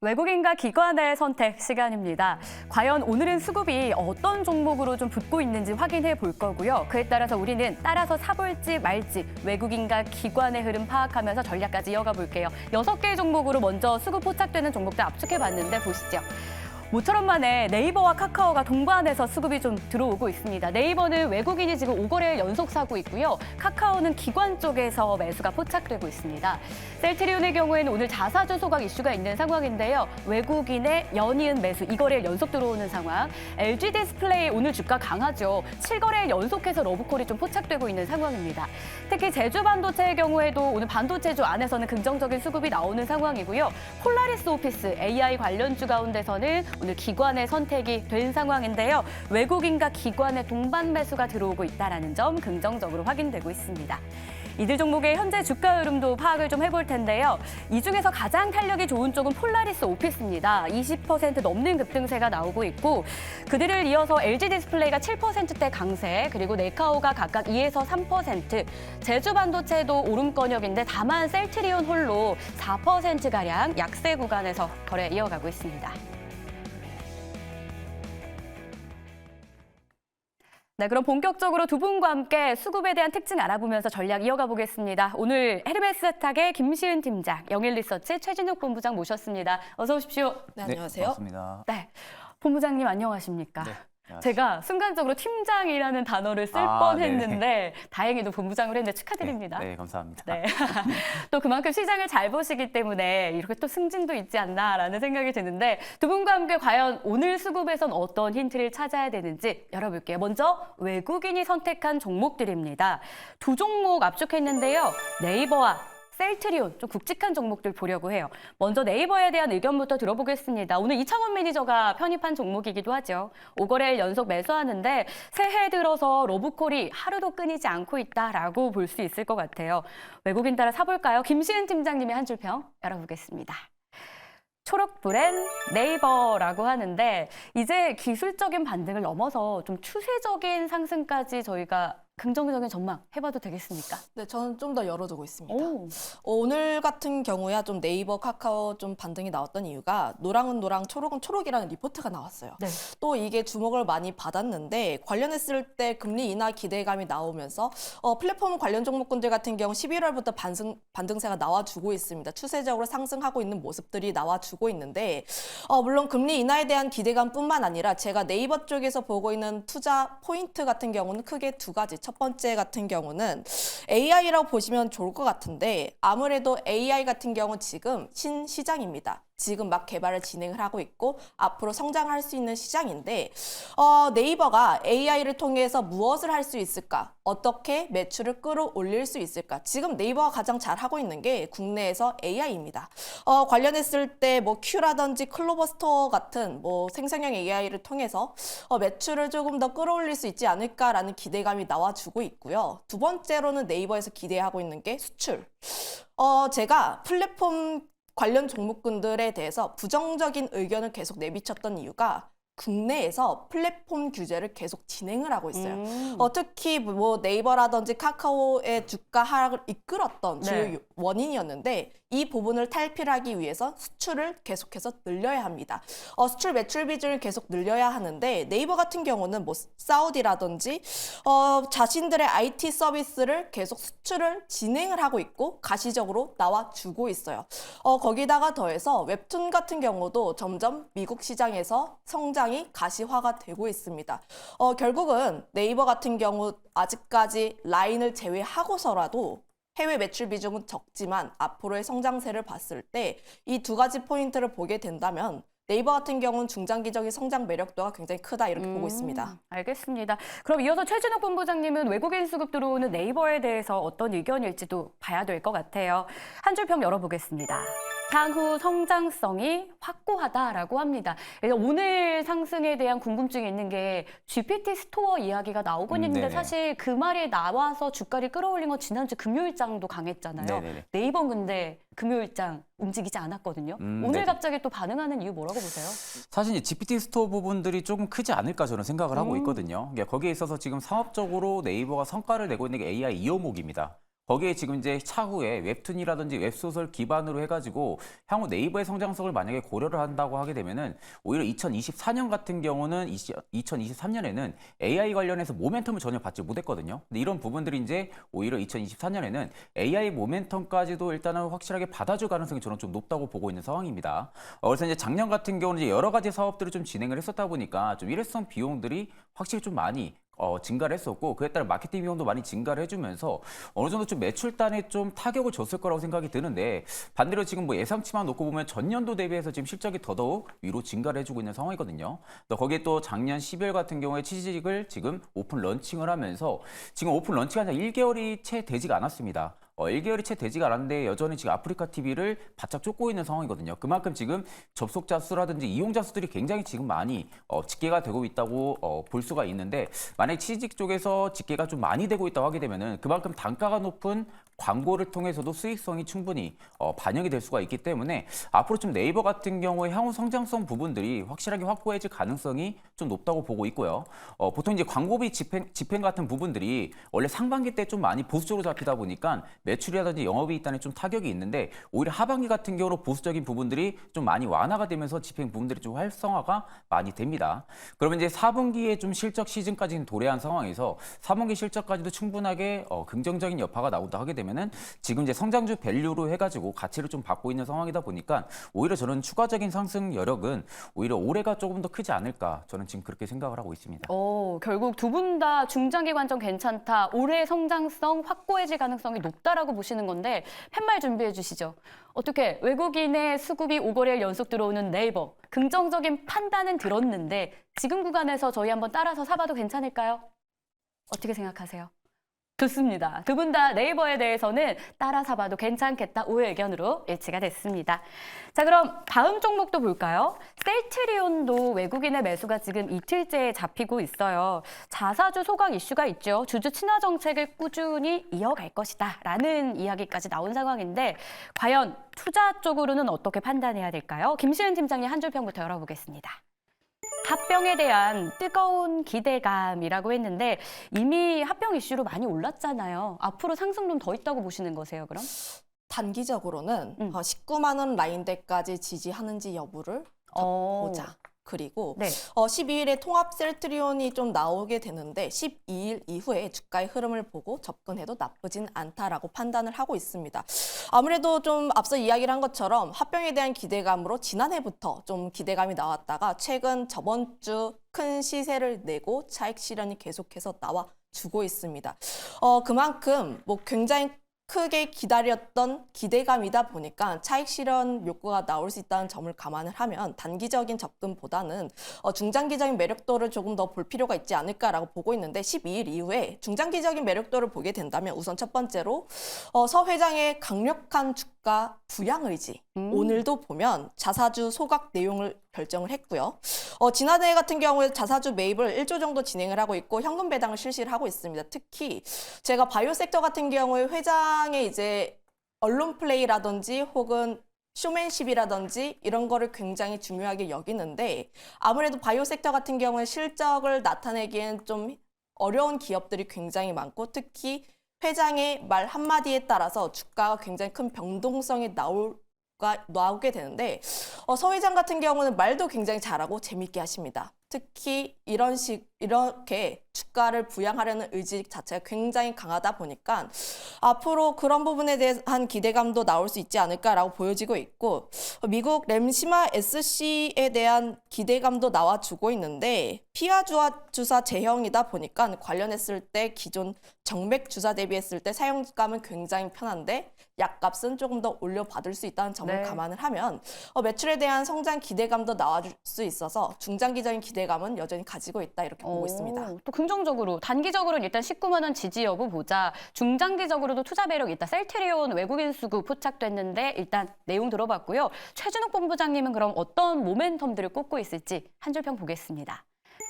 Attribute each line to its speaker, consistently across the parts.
Speaker 1: 외국인과 기관의 선택 시간입니다. 과연 오늘은 수급이 어떤 종목으로 좀 붙고 있는지 확인해 볼 거고요. 그에 따라서 우리는 따라서 사볼지 말지 외국인과 기관의 흐름 파악하면서 전략까지 이어가 볼게요. 6개의 종목으로 먼저 수급 포착되는 종목들 압축해 봤는데 보시죠. 모처럼 만에 네이버와 카카오가 동반해서 수급이 좀 들어오고 있습니다. 네이버는 외국인이 지금 5거래일 연속 사고 있고요. 카카오는 기관 쪽에서 매수가 포착되고 있습니다. 셀트리온의 경우에는 오늘 자사주 소각 이슈가 있는 상황인데요. 외국인의 연이은 매수 2거래일 연속 들어오는 상황. LG 디스플레이 오늘 주가 강하죠. 7거래일 연속해서 러브콜이 좀 포착되고 있는 상황입니다. 특히 제주 반도체의 경우에도 오늘 반도체주 안에서는 긍정적인 수급이 나오는 상황이고요. 폴라리스 오피스 AI 관련주 가운데서는 오늘 기관의 선택이 된 상황인데요. 외국인과 기관의 동반 매수가 들어오고 있다는 점 긍정적으로 확인되고 있습니다. 이들 종목의 현재 주가 흐름도 파악을 좀 해볼 텐데요. 이 중에서 가장 탄력이 좋은 쪽은 폴라리스 오피스입니다. 20% 넘는 급등세가 나오고 있고 그들을 이어서 LG 디스플레이가 7%대 강세, 그리고 네카오가 각각 2에서 3%, 제주 반도체도 오름권역인데 다만 셀트리온 홀로 4%가량 약세 구간에서 거래 이어가고 있습니다. 네, 그럼 본격적으로 두 분과 함께 수급에 대한 특징 알아보면서 전략 이어가 보겠습니다. 오늘 헤르메스탁의 김시은 팀장, 영일리서치 최진욱 본부장 모셨습니다. 어서 오십시오.
Speaker 2: 네, 안녕하세요.
Speaker 3: 반갑습니다.
Speaker 1: 네, 본부장님 안녕하십니까?
Speaker 3: 네,
Speaker 1: 제가 순간적으로 팀장이라는 단어를 쓸 뻔했는데 다행히도 본부장을 했는데 축하드립니다.
Speaker 3: 네, 감사합니다.
Speaker 1: 네. 또 그만큼 시장을 잘 보시기 때문에 이렇게 또 승진도 있지 않나라는 생각이 드는데 두 분과 함께 과연 오늘 수급에선 어떤 힌트를 찾아야 되는지 열어볼게요. 먼저 외국인이 선택한 종목들입니다. 두 종목 압축했는데요. 네이버와 셀트리온, 좀 굵직한 종목들 보려고 해요. 먼저 네이버에 대한 의견부터 들어보겠습니다. 오늘 이창원 매니저가 편입한 종목이기도 하죠. 5거래일 연속 매수하는데 새해 들어서 러브콜이 하루도 끊이지 않고 있다라고 볼 수 있을 것 같아요. 외국인 따라 사볼까요? 김시은 팀장님의 한 줄 평 열어보겠습니다. 초록불엔 네이버라고 하는데 이제 기술적인 반등을 넘어서 좀 추세적인 상승까지 저희가 긍정적인 전망 해봐도 되겠습니까?
Speaker 2: 네, 저는 좀 더 열어두고 있습니다.
Speaker 1: 오.
Speaker 2: 오늘 같은 경우야 좀 네이버, 카카오 좀 반등이 나왔던 이유가 노랑은 노랑, 초록은 초록이라는 리포트가 나왔어요.
Speaker 1: 네.
Speaker 2: 또 이게 주목을 많이 받았는데 관련했을 때 금리 인하 기대감이 나오면서 플랫폼 관련 종목군들 같은 경우 11월부터 반등세가 나와주고 있습니다. 추세적으로 상승하고 있는 모습들이 나와주고 있는데 물론 금리 인하에 대한 기대감뿐만 아니라 제가 네이버 쪽에서 보고 있는 투자 포인트 같은 경우는 크게 두 가지. 첫 번째 같은 경우는 AI라고 보시면 좋을 것 같은데 아무래도 AI 같은 경우 지금 신시장입니다. 지금 막 개발을 진행을 하고 있고 앞으로 성장할 수 있는 시장인데 네이버가 AI를 통해서 무엇을 할 수 있을까? 어떻게 매출을 끌어올릴 수 있을까? 지금 네이버가 가장 잘하고 있는 게 국내에서 AI입니다. 관련했을 때 뭐 큐라든지 클로버스터 같은 뭐 생성형 AI를 통해서 매출을 조금 더 끌어올릴 수 있지 않을까라는 기대감이 나와주고 있고요. 두 번째로는 네이버에서 기대하고 있는 게 수출. 제가 플랫폼 관련 종목군들에 대해서 부정적인 의견을 계속 내비쳤던 이유가 국내에서 플랫폼 규제를 계속 진행을 하고 있어요. 특히 뭐 네이버라든지 카카오의 주가 하락을 이끌었던 주요 원인이었는데 이 부분을 탈피하기 위해서 수출을 계속해서 늘려야 합니다. 수출 매출 비중을 계속 늘려야 하는데 네이버 같은 경우는 뭐 사우디라든지 자신들의 IT 서비스를 계속 수출을 진행을 하고 있고 가시적으로 나와주고 있어요. 거기다가 더해서 웹툰 같은 경우도 점점 미국 시장에서 성장이 가시화가 되고 있습니다. 결국은 네이버 같은 경우 아직까지 라인을 제외하고서라도 해외 매출 비중은 적지만 앞으로의 성장세를 봤을 때 이 두 가지 포인트를 보게 된다면 네이버 같은 경우는 중장기적인 성장 매력도가 굉장히 크다 이렇게 보고 있습니다.
Speaker 1: 알겠습니다. 그럼 이어서 최진욱 본부장님은 외국인 수급 들어오는 네이버에 대해서 어떤 의견일지도 봐야 될 것 같아요. 한 줄 평 열어보겠습니다. 향후 성장성이 확고하다라고 합니다. 오늘 상승에 대한 궁금증이 있는 게 GPT 스토어 이야기가 나오곤 있는데 사실 그 말이 나와서 주가를 끌어올린 건 지난주 금요일장도 강했잖아요.
Speaker 3: 네네네.
Speaker 1: 네이버는 근데 금요일장 움직이지 않았거든요. 오늘
Speaker 3: 네네.
Speaker 1: 갑자기 또 반응하는 이유 뭐라고 보세요?
Speaker 3: 사실 이 GPT 스토어 부분들이 조금 크지 않을까 저는 생각을 하고 있거든요. 거기에 있어서 지금 상업적으로 네이버가 성과를 내고 있는 게 AI 2호목입니다. 거기에 지금 이제 차후에 웹툰이라든지 웹소설 기반으로 해가지고 향후 네이버의 성장성을 만약에 고려를 한다고 하게 되면은 오히려 2024년 같은 경우는 2023년에는 AI 관련해서 모멘텀을 전혀 받지 못했거든요. 근데 이런 부분들이 이제 오히려 2024년에는 AI 모멘텀까지도 일단은 확실하게 받아줄 가능성이 저는 좀 높다고 보고 있는 상황입니다. 그래서 이제 작년 같은 경우는 이제 여러 가지 사업들을 좀 진행을 했었다 보니까 좀 일회성 비용들이 확실히 좀 많이 증가를 했었고 그에 따라 마케팅 비용도 많이 증가를 해주면서 어느 정도 좀 매출단에 좀 타격을 줬을 거라고 생각이 드는데 반대로 지금 뭐 예상치만 놓고 보면 전년도 대비해서 지금 실적이 더더욱 위로 증가를 해주고 있는 상황이거든요. 또 거기에 또 작년 12월 같은 경우에 취직을 지금 오픈 런칭을 하면서 지금 오픈 런칭한 지 1개월이 채 되지가 않았습니다. 1개월이 채 되지가 않았는데 여전히 지금 아프리카 TV를 바짝 쫓고 있는 상황이거든요. 그만큼 지금 접속자 수라든지 이용자 수들이 굉장히 지금 많이 집계가 되고 있다고 볼 수가 있는데 만약 취직 쪽에서 집계가 좀 많이 되고 있다고 하게 되면은 그만큼 단가가 높은 광고를 통해서도 수익성이 충분히 반영이 될 수가 있기 때문에 앞으로 좀 네이버 같은 경우에 향후 성장성 부분들이 확실하게 확보해질 가능성이 좀 높다고 보고 있고요. 보통 이제 광고비 집행 같은 부분들이 원래 상반기 때 좀 많이 보수적으로 잡히다 보니까 매출이라든지 영업이익단에 좀 타격이 있는데 오히려 하반기 같은 경우로 보수적인 부분들이 좀 많이 완화가 되면서 집행 부분들이 좀 활성화가 많이 됩니다. 그러면 이제 4분기에 좀 실적 시즌까지는 도래한 상황에서 4분기 실적까지도 충분하게 긍정적인 여파가 나온다 하게 되면은 지금 이제 성장주 밸류로 해가지고 가치를 좀 받고 있는 상황이다 보니까 오히려 저는 추가적인 상승 여력은 오히려 올해가 조금 더 크지 않을까 저는 지금 그렇게 생각을 하고 있습니다.
Speaker 1: 결국 두 분 다 중장기 관점 괜찮다. 올해 성장성 확고해질 가능성이 높다라고 보시는 건데 팻말 준비해 주시죠. 어떻게 외국인의 수급이 5거래일 연속 들어오는 네이버. 긍정적인 판단은 들었는데 지금 구간에서 저희 한번 따라서 사봐도 괜찮을까요? 어떻게 생각하세요? 좋습니다. 두 분 다 네이버에 대해서는 따라 사봐도 괜찮겠다 오의 의견으로 일치가 됐습니다. 자, 그럼 다음 종목도 볼까요? 셀트리온도 외국인의 매수가 지금 이틀째 잡히고 있어요. 자사주 소각 이슈가 있죠. 주주 친화 정책을 꾸준히 이어갈 것이다 라는 이야기까지 나온 상황인데 과연 투자 쪽으로는 어떻게 판단해야 될까요? 김시은 팀장님 한 줄 평부터 열어보겠습니다. 합병에 대한 뜨거운 기대감이라고 했는데 이미 합병 이슈로 많이 올랐잖아요. 앞으로 상승 좀 더 있다고 보시는 거세요, 그럼?
Speaker 2: 단기적으로는 19만 원 라인대까지 지지하는지 여부를 보자. 그리고
Speaker 1: 네.
Speaker 2: 12일에 통합 셀트리온이 좀 나오게 되는데 12일 이후에 주가의 흐름을 보고 접근해도 나쁘진 않다라고 판단을 하고 있습니다. 아무래도 좀 앞서 이야기를 한 것처럼 합병에 대한 기대감으로 지난해부터 좀 기대감이 나왔다가 최근 저번 주 큰 시세를 내고 차익 실현이 계속해서 나와주고 있습니다. 그만큼 뭐 굉장히 크게 기다렸던 기대감이다 보니까 차익 실현 욕구가 나올 수 있다는 점을 감안을 하면 단기적인 접근보다는 중장기적인 매력도를 조금 더 볼 필요가 있지 않을까라고 보고 있는데 12일 이후에 중장기적인 매력도를 보게 된다면 우선 첫 번째로 서 회장의 강력한 주가 부양 의지 오늘도 보면 자사주 소각 내용을 결정을 했고요. 지난해 같은 경우에 자사주 매입을 1조 정도 진행을 하고 있고 현금 배당을 실시를 하고 있습니다. 특히 제가 바이오 섹터 같은 경우에 회장의 이제 언론 플레이라든지 혹은 쇼맨십이라든지 이런 거를 굉장히 중요하게 여기는데 아무래도 바이오 섹터 같은 경우에 실적을 나타내기엔 좀 어려운 기업들이 굉장히 많고 특히 회장의 말 한마디에 따라서 주가가 굉장히 큰 변동성이 나오게 되는데 서 회장 같은 경우는 말도 굉장히 잘하고 재밌게 하십니다. 특히 이렇게 주가를 부양하려는 의지 자체가 굉장히 강하다 보니까 앞으로 그런 부분에 대한 기대감도 나올 수 있지 않을까라고 보여지고 있고 미국 램시마 SC에 대한 기대감도 나와주고 있는데 피하 주사 제형이다 보니까 관련했을 때 기존 정맥 주사 대비했을 때 사용감은 굉장히 편한데 약값은 조금 더 올려받을 수 있다는 점을 감안을 하면 매출에 대한 성장 기대감도 나와줄 수 있어서 중장기적인 기대감은 여전히 가지고 있다 이렇게 보고 있습니다.
Speaker 1: 또 긍정적으로 단기적으로는 일단 19만 원 지지 여부 보자. 중장기적으로도 투자 매력 있다. 셀트리온 외국인 수급 포착됐는데 일단 내용 들어봤고요. 최준욱 본부장님은 그럼 어떤 모멘텀들을 꽂고 있을지 한 줄 평 보겠습니다.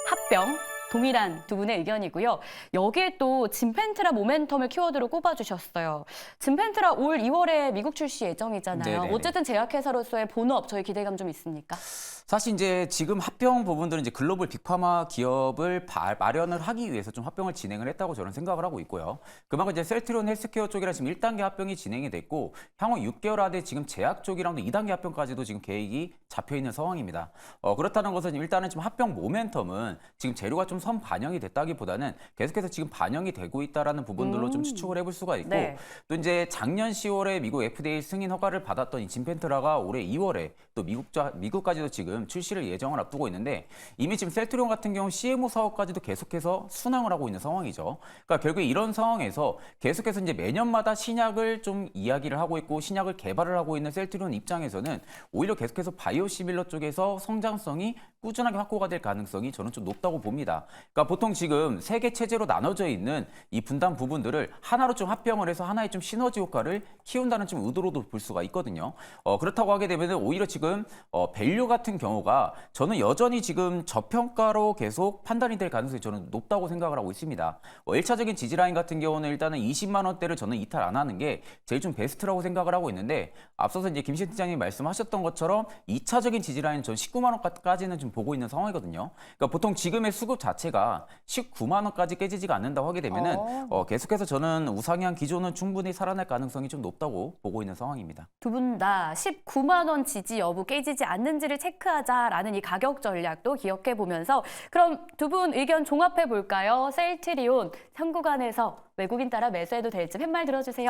Speaker 1: 합병. 동일한 두 분의 의견이고요. 여기에 또 진펜트라 모멘텀을 키워드로 꼽아주셨어요. 진펜트라 올 2월에 미국 출시 예정이잖아요.
Speaker 3: 네네네.
Speaker 1: 어쨌든 제약회사로서의 본업 저희 기대감 좀 있습니까?
Speaker 3: 사실 이제 지금 합병 부분들은 이제 글로벌 빅파마 기업을 마련을 하기 위해서 좀 합병을 진행을 했다고 저는 생각을 하고 있고요. 그만큼 이제 셀트리온 헬스케어 쪽이랑 지금 1단계 합병이 진행이 됐고 향후 6개월 안에 지금 제약 쪽이랑도 2단계 합병까지도 지금 계획이 잡혀 있는 상황입니다. 그렇다는 것은 일단은 지금 합병 모멘텀은 지금 재료가 좀 선 반영이 됐다기보다는 계속해서 지금 반영이 되고 있다라는 부분들로 좀 추측을 해볼 수가 있고
Speaker 1: 네.
Speaker 3: 또 이제 작년 10월에 미국 FDA 승인 허가를 받았던 이 진펜트라가 올해 2월에 또 미국까지도 지금 출시를 예정을 앞두고 있는데 이미 지금 셀트리온 같은 경우 CMO 사업까지도 계속해서 순항을 하고 있는 상황이죠. 그러니까 결국에 이런 상황에서 계속해서 이제 매년마다 신약을 좀 이야기를 하고 있고 신약을 개발을 하고 있는 셀트리온 입장에서는 오히려 계속해서 바이오시밀러 쪽에서 성장성이 꾸준하게 확보가 될 가능성이 저는 좀 높다고 봅니다. 그러니까 보통 지금 세 개 체제로 나눠져 있는 이 분단 부분들을 하나로 좀 합병을 해서 하나의 좀 시너지 효과를 키운다는 좀 의도로도 볼 수가 있거든요. 그렇다고 하게 되면 오히려 지금 밸류 같은 경우가 저는 여전히 지금 저평가로 계속 판단이 될 가능성이 저는 높다고 생각을 하고 있습니다. 1차적인 지지라인 같은 경우는 일단은 20만 원대를 저는 이탈 안 하는 게 제일 좀 베스트라고 생각을 하고 있는데 앞서서 이제 김신 팀장님이 말씀하셨던 것처럼 2차적인 지지라인은 전 19만 원까지는 좀 보고 있는 상황이거든요. 그러니까 보통 지금의 수급 자체가 19만 원까지 깨지지가 않는다고 하게 되면은 계속해서 저는 우상향 기조는 충분히 살아날 가능성이 좀 높다고 보고 있는 상황입니다.
Speaker 1: 두 분 다 19만 원 지지 여부 깨지지 않는지를 체크하자라는 이 가격 전략도 기억해 보면서 그럼 두 분 의견 종합해 볼까요? 셀트리온 현 구간에서 외국인 따라 매수해도 될지 팻말 들어주세요.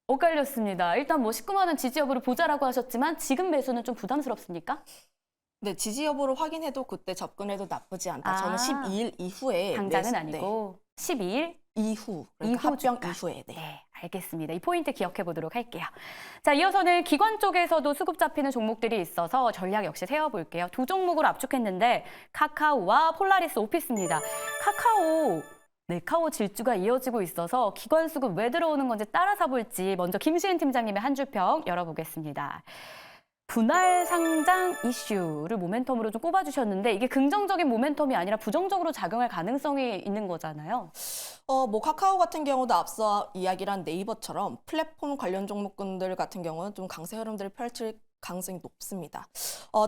Speaker 1: 엇갈렸습니다. 일단 뭐 19만 원 지지 여부를 보자라고 하셨지만 지금 매수는 좀 부담스럽습니까?
Speaker 2: 네, 지지 여부를 확인해도 그때 접근해도 나쁘지 않다. 저는 12일 이후에
Speaker 1: 당장은
Speaker 2: 네,
Speaker 1: 아니고 12일
Speaker 2: 이후, 그러니까 합병
Speaker 1: 주가.
Speaker 2: 이후에. 네.
Speaker 1: 네, 알겠습니다. 이 포인트 기억해 보도록 할게요. 자, 이어서는 기관 쪽에서도 수급 잡히는 종목들이 있어서 전략 역시 세워볼게요. 두 종목으로 압축했는데 카카오와 폴라리스 오피스입니다. 카카오 질주가 이어지고 있어서 기관 수급 왜 들어오는 건지 따라 사볼지 먼저 김시은 팀장님의 한 줄평 열어보겠습니다. 분할 상장 이슈를 모멘텀으로 좀 꼽아주셨는데 이게 긍정적인 모멘텀이 아니라 부정적으로 작용할 가능성이 있는 거잖아요.
Speaker 2: 뭐 카카오 같은 경우도 앞서 이야기를 한 네이버처럼 플랫폼 관련 종목군들 같은 경우는 좀 강세 흐름들을 펼칠 가능성이 높습니다.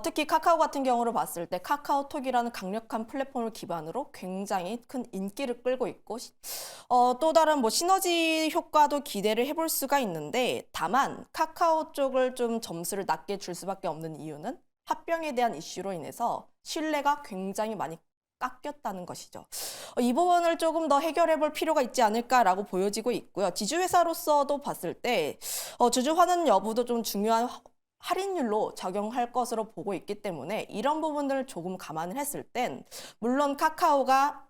Speaker 2: 특히 카카오 같은 경우를 봤을 때 카카오톡이라는 강력한 플랫폼을 기반으로 굉장히 큰 인기를 끌고 있고 또 다른 뭐 시너지 효과도 기대를 해볼 수가 있는데 다만 카카오 쪽을 좀 점수를 낮게 줄 수밖에 없는 이유는 합병에 대한 이슈로 인해서 신뢰가 굉장히 많이 깎였다는 것이죠. 이 부분을 조금 더 해결해 볼 필요가 있지 않을까라고 보여지고 있고요. 지주회사로서도 봤을 때 주주 환원 여부도 좀 중요한 할인율로 적용할 것으로 보고 있기 때문에 이런 부분들을 조금 감안을 했을 땐 물론 카카오가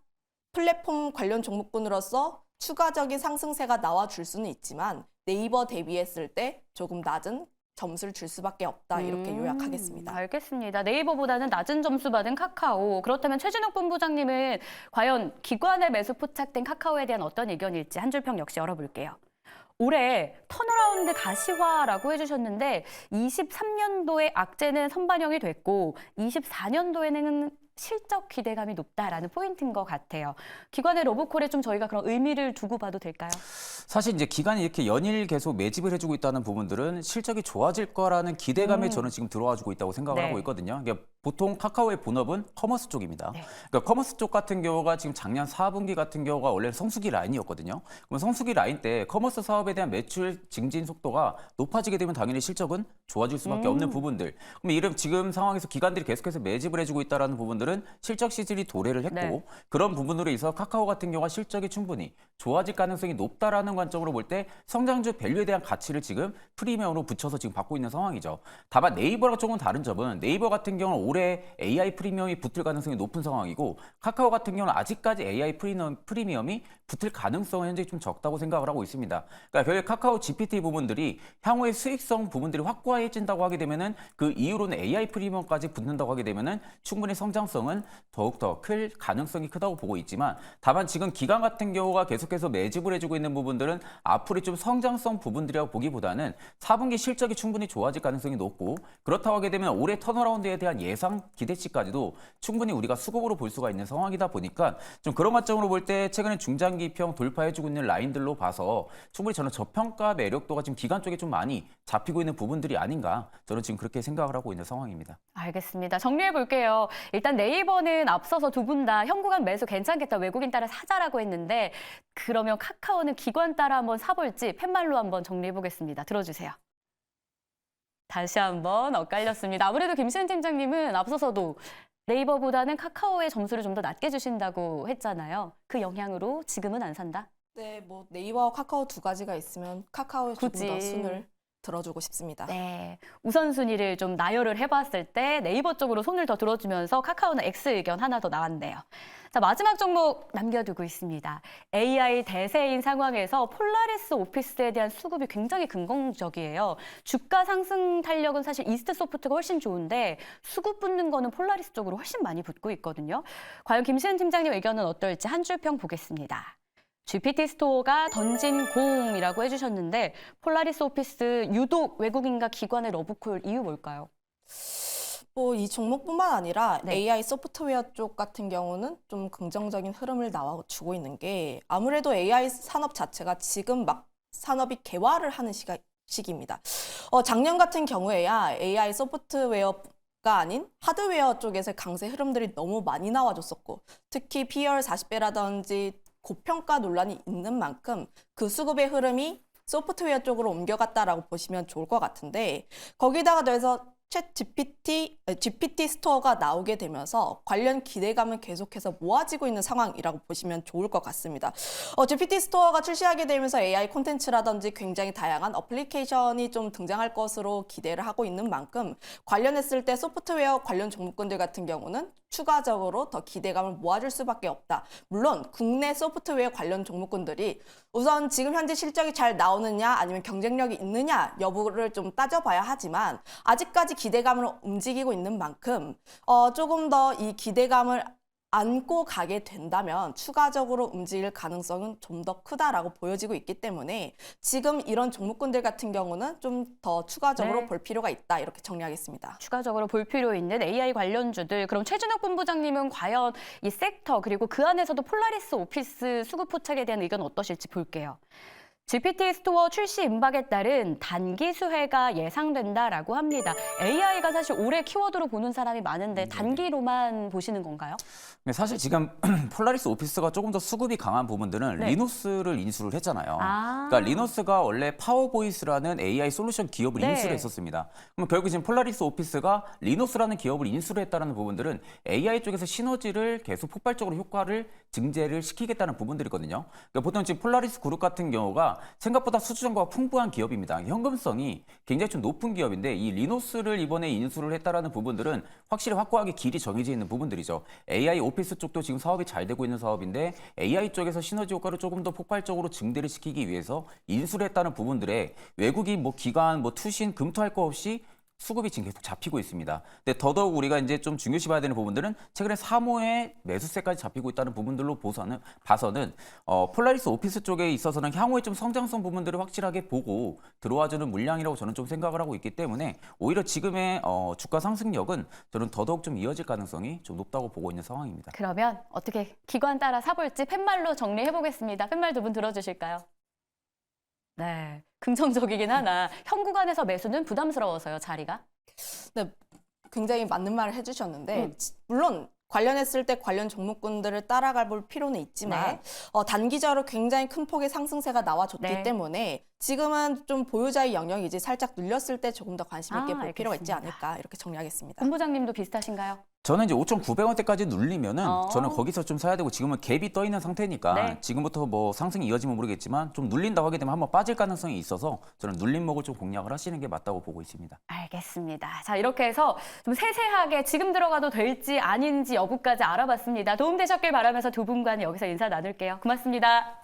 Speaker 2: 플랫폼 관련 종목군으로서 추가적인 상승세가 나와줄 수는 있지만 네이버 대비했을 때 조금 낮은 점수를 줄 수밖에 없다 이렇게 요약하겠습니다.
Speaker 1: 알겠습니다. 네이버보다는 낮은 점수 받은 카카오. 그렇다면 최진욱 본부장님은 과연 기관의 매수 포착된 카카오에 대한 어떤 의견일지 한 줄평 역시 열어볼게요. 올해 턴어라운드 가시화라고 해주셨는데 23년도에 악재는 선반영이 됐고 24년도에는 실적 기대감이 높다라는 포인트인 것 같아요. 기관의 러브콜에 좀 저희가 그런 의미를 두고 봐도 될까요?
Speaker 3: 사실 이제 기관이 이렇게 연일 계속 매집을 해주고 있다는 부분들은 실적이 좋아질 거라는 기대감에 저는 지금 들어와주고 있다고 생각을
Speaker 1: 네.
Speaker 3: 하고 있거든요. 그러니까 보통 카카오의 본업은 커머스 쪽입니다.
Speaker 1: 네.
Speaker 3: 그러니까 커머스 쪽 같은 경우가 지금 작년 4분기 같은 경우가 원래 성수기 라인이었거든요. 그럼 성수기 라인 때 커머스 사업에 대한 매출 증진 속도가 높아지게 되면 당연히 실적은 좋아질 수밖에 없는 부분들. 그럼 이런 지금 상황에서 기관들이 계속해서 매집을 해주고 있다는 부분들은 실적 시즌이 도래를 했고
Speaker 1: 네.
Speaker 3: 그런 부분으로 인해서 카카오 같은 경우가 실적이 충분히 좋아질 가능성이 높다라는 관점으로 볼 때 성장주 밸류에 대한 가치를 지금 프리미엄으로 붙여서 지금 받고 있는 상황이죠. 다만 네이버랑 조금 다른 점은 네이버 같은 경우는 올해 AI 프리미엄이 붙을 가능성이 높은 상황이고 카카오 같은 경우는 아직까지 AI 프리미엄이 붙을 가능성은 현재 좀 적다고 생각을 하고 있습니다. 그러니까 결국 카카오 GPT 부분들이 향후의 수익성 부분들이 확고해진다고 하게 되면은 그 이후로는 AI 프리미엄까지 붙는다고 하게 되면은 충분히 성장성 성장성은 더욱더 클 가능성이 크다고 보고 있지만 다만 지금 기관 같은 경우가 계속해서 매집을 해주고 있는 부분들은 앞으로 좀 성장성 부분들이라고 보기보다는 4분기 실적이 충분히 좋아질 가능성이 높고 그렇다고 하게 되면 올해 턴어라운드에 대한 예상 기대치까지도 충분히 우리가 수급으로 볼 수가 있는 상황이다 보니까 좀 그런 관점으로 볼 때 최근에 중장기평 돌파해주고 있는 라인들로 봐서 충분히 저는 저평가 매력도가 지금 기관 쪽에 좀 많이 잡히고 있는 부분들이 아닌가 저는 지금 그렇게 생각을 하고 있는 상황입니다.
Speaker 1: 알겠습니다. 정리해 볼게요. 일단 네이버는 앞서서 두 분 다 현구간 매수 괜찮겠다. 외국인 따라 사자라고 했는데 그러면 카카오는 기관 따라 한번 사볼지 팻말로 한번 정리해 보겠습니다. 들어주세요. 다시 한번 엇갈렸습니다. 아무래도 김시은 팀장님은 앞서서도 네이버보다는 카카오의 점수를 좀 더 낮게 주신다고 했잖아요. 그 영향으로 지금은 안 산다?
Speaker 2: 네, 뭐 네이버와 카카오 두 가지가 있으면 카카오에 조금
Speaker 1: 굳이.
Speaker 2: 더 순을 들어주고 싶습니다.
Speaker 1: 네, 우선순위를 좀 나열을 해봤을 때 네이버 쪽으로 손을 더 들어주면서 카카오는 X 의견 하나 더 나왔네요. 자, 마지막 종목 남겨두고 있습니다. AI 대세인 상황에서 폴라리스 오피스에 대한 수급이 굉장히 긍정적이에요. 주가 상승 탄력은 사실 이스트 소프트가 훨씬 좋은데 수급 붙는 거는 폴라리스 쪽으로 훨씬 많이 붙고 있거든요. 과연 김시은 팀장님 의견은 어떨지 한 줄 평 보겠습니다. GPT 스토어가 던진 공이라고 해주셨는데 폴라리스 오피스 유독 외국인과 기관의 러브콜 이유 뭘까요?
Speaker 2: 뭐 이 종목뿐만 아니라
Speaker 1: 네.
Speaker 2: AI 소프트웨어 쪽 같은 경우는 좀 긍정적인 흐름을 나와주고 있는 게 아무래도 AI 산업 자체가 지금 막 산업이 개화를 하는 시기입니다. 작년 같은 경우에야 AI 소프트웨어가 아닌 하드웨어 쪽에서 강세 흐름들이 너무 많이 나와줬었고 특히 PER 40배라든지 고평가 논란이 있는 만큼 그 수급의 흐름이 소프트웨어 쪽으로 옮겨갔다라고 보시면 좋을 것 같은데 거기다가 더해서 GPT 스토어가 나오게 되면서 관련 기대감은 계속해서 모아지고 있는 상황이라고 보시면 좋을 것 같습니다. GPT 스토어가 출시하게 되면서 AI 콘텐츠라든지 굉장히 다양한 어플리케이션이 좀 등장할 것으로 기대를 하고 있는 만큼 관련했을 때 소프트웨어 관련 종목군들 같은 경우는 추가적으로 더 기대감을 모아줄 수밖에 없다. 물론 국내 소프트웨어 관련 종목군들이 우선 지금 현재 실적이 잘 나오느냐 아니면 경쟁력이 있느냐 여부를 좀 따져봐야 하지만 아직까지 기대감을 움직이고 있는 만큼 조금 더 이 기대감을 안고 가게 된다면 추가적으로 움직일 가능성은 좀 더 크다라고 보여지고 있기 때문에 지금 이런 종목군들 같은 경우는 좀 더 추가적으로
Speaker 1: 네.
Speaker 2: 볼 필요가 있다 이렇게 정리하겠습니다.
Speaker 1: 추가적으로 볼 필요 있는 AI 관련주들. 그럼 최준혁 본부장님은 과연 이 섹터 그리고 그 안에서도 폴라리스 오피스 수급 포착에 대한 의견 어떠실지 볼게요. GPT 스토어 출시 임박에 따른 단기 수혜가 예상된다라고 합니다. AI가 사실 올해 키워드로 보는 사람이 많은데 단기로만 보시는 건가요?
Speaker 3: 근데 사실 지금 폴라리스 오피스가 조금 더 수급이 강한 부분들은
Speaker 1: 네.
Speaker 3: 리노스를 인수를 했잖아요.
Speaker 1: 아.
Speaker 3: 그러니까 리노스가 원래 파워보이스라는 AI 솔루션 기업을
Speaker 1: 네.
Speaker 3: 인수를 했었습니다. 그럼 결국 지금 폴라리스 오피스가 리노스라는 기업을 인수를 했다는 부분들은 AI 쪽에서 시너지를 계속 폭발적으로 효과를 증대를 시키겠다는 부분들이거든요. 그러니까 보통 지금 폴라리스 그룹 같은 경우가 생각보다 수주전과가 풍부한 기업입니다. 현금성이 굉장히 좀 높은 기업인데 이 리노스를 이번에 인수를 했다라는 부분들은 확실히 확고하게 길이 정해져 있는 부분들이죠. AI 오피스 쪽도 지금 사업이 잘 되고 있는 사업인데 AI 쪽에서 시너지 효과를 조금 더 폭발적으로 증대를 시키기 위해서 인수를 했다는 부분들에 외국인 뭐 기관 뭐 투신 검토할 거 없이 수급이 지금 계속 잡히고 있습니다. 근데 더더욱 우리가 이제 좀 중요시 봐야 되는 부분들은 최근에 3호에 매수세까지 잡히고 있다는 부분들로 봐서는 폴라리스 오피스 쪽에 있어서는 향후에 좀 성장성 부분들을 확실하게 보고 들어와주는 물량이라고 저는 좀 생각을 하고 있기 때문에 오히려 지금의 주가 상승력은 저는 더더욱 좀 이어질 가능성이 좀 높다고 보고 있는 상황입니다.
Speaker 1: 그러면 어떻게 기관 따라 사볼지 팻말로 정리해 보겠습니다. 팻말 두 분 들어주실까요? 네, 긍정적이긴 하나 현 구간에서 매수는 부담스러워서요, 자리가.
Speaker 2: 네, 굉장히 맞는 말을 해주셨는데 물론 관련했을 때 관련 종목군들을 따라가 볼 필요는 있지만 단기적으로 굉장히 큰 폭의 상승세가 나와줬기
Speaker 1: 네.
Speaker 2: 때문에 지금은 좀 보유자의 영역이 이제 살짝 눌렸을 때 조금 더 관심 있게 볼 필요가 있지
Speaker 1: 알겠습니다.
Speaker 2: 않을까 이렇게 정리하겠습니다.
Speaker 1: 본부장님도 비슷하신가요?
Speaker 3: 저는 이제 5,900원대까지 눌리면은
Speaker 1: 어.
Speaker 3: 저는 거기서 좀 사야 되고 지금은 갭이 떠 있는 상태니까
Speaker 1: 네.
Speaker 3: 지금부터 뭐 상승이 이어지면 모르겠지만 좀 눌린다고 하게 되면 한번 빠질 가능성이 있어서 저는 눌림목을 좀 공략을 하시는 게 맞다고 보고 있습니다.
Speaker 1: 알겠습니다. 자, 이렇게 해서 좀 세세하게 지금 들어가도 될지 아닌지 여부까지 알아봤습니다. 도움되셨길 바라면서 두 분과는 여기서 인사 나눌게요. 고맙습니다.